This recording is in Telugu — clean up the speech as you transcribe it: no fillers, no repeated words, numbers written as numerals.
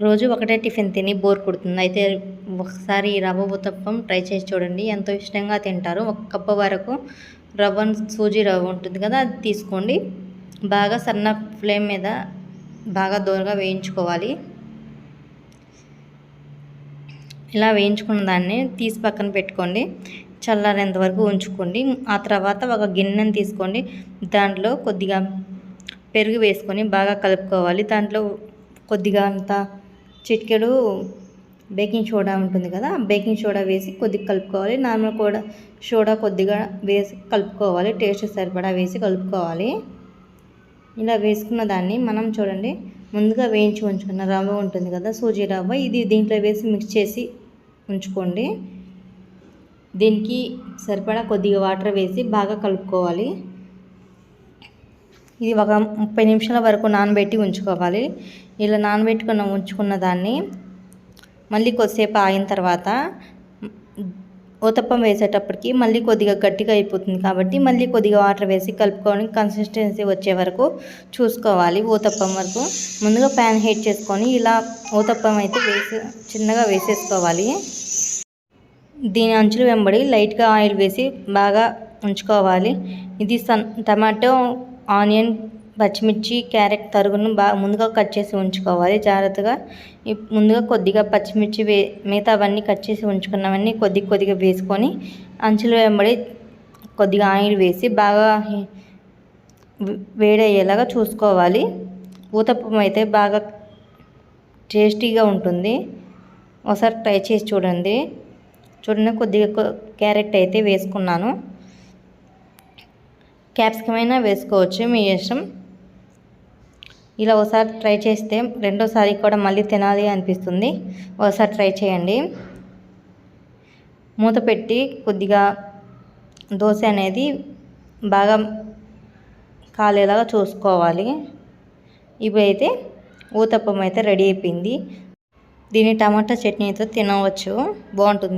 రోజు ఒకటే టిఫిన్ తిని బోర్ కొడుతుంది. అయితే ఒకసారి ఈ రవ్వ ఊతప్పం ట్రై చేసి చూడండి. ఎంతో ఇష్టంగా తింటారు. ఒక కప్పు వరకు సూజీ రవ్వ ఉంటుంది కదా, అది తీసుకోండి. బాగా సన్న ఫ్లేమ్ మీద బాగా దోరగా వేయించుకోవాలి. ఇలా వేయించుకున్న దాన్ని తీసి పక్కన పెట్టుకోండి. చల్లారేంత వరకు ఉంచుకోండి. ఆ తర్వాత ఒక గిన్నెని తీసుకోండి. దాంట్లో కొద్దిగా పెరుగు వేసుకొని బాగా కలుపుకోవాలి. దాంట్లో కొద్దిగా అంత చిటికెడు బేకింగ్ సోడా ఉంటుంది కదా, బేకింగ్ సోడా వేసి కొద్దిగా కలుపుకోవాలి. నార్మల్ కూడా సోడా కొద్దిగా వేసి కలుపుకోవాలి. టేస్ట్ సరిపడా వేసి కలుపుకోవాలి. ఇలా వేసుకున్న దాన్ని మనం చూడండి, ముందుగా వేయించి ఉంచుకున్న రవ్వ ఉంటుంది కదా, సూజీ రవ్వ, ఇది దీంట్లో వేసి మిక్స్ చేసి ఉంచుకోండి. దీనికి సరిపడా కొద్దిగా వాటర్ వేసి బాగా కలుపుకోవాలి. ఇది ఒక 30 నిమిషాల వరకు నానబెట్టి ఉంచుకోవాలి. ఇలా ఉంచుకున్న దాన్ని మళ్ళీ కొద్దిసేపు ఆగిన తర్వాత ఊతప్పం వేసేటప్పటికి మళ్ళీ కొద్దిగా గట్టిగా అయిపోతుంది కాబట్టి మళ్ళీ కొద్దిగా వాటర్ వేసి కలుపుకొని కన్సిస్టెన్సీ వచ్చే వరకు చూసుకోవాలి. ఊతప్పం వరకు ముందుగా ప్యాన్ హీట్ చేసుకొని ఇలా ఊతప్పం అయితే చిన్నగా వేసేసుకోవాలి. దీని అంచులు వెంబడి లైట్గా ఆయిల్ వేసి బాగా ఉంచుకోవాలి. ఇది టమాటో, ఆనియన్, పచ్చిమిర్చి, క్యారెట్ తరుగును ముందుగా కట్ చేసి ఉంచుకోవాలి జాగ్రత్తగా. ముందుగా కొద్దిగా పచ్చిమిర్చి మిగతావన్నీ కట్ చేసి ఉంచుకున్నవన్నీ కొద్దిగా వేసుకొని అంచులు వెంబడి కొద్దిగా ఆయిల్ వేసి బాగా వేడయ్యేలాగా చూసుకోవాలి. ఊతప్పం అయితే బాగా టేస్టీగా ఉంటుంది. ఒకసారి ట్రై చేసి చూడండి. కొద్దిగా క్యారెట్ అయితే వేసుకున్నాను. క్యాప్సికమ్ అయినా వేసుకోవచ్చు, మీ ఇష్టం. ఇలా ఒకసారి ట్రై చేస్తే రెండోసారి కూడా మళ్ళీ తినాలి అనిపిస్తుంది. ఒకసారి ట్రై చేయండి. మూత పెట్టి కొద్దిగా దోశ అనేది బాగా కాలేలాగా చూసుకోవాలి. ఇప్పుడైతే ఊతప్పం అయితే రెడీ అయిపోయింది. దీన్ని టమాటా చట్నీతో తినవచ్చు, బాగుంటుంది.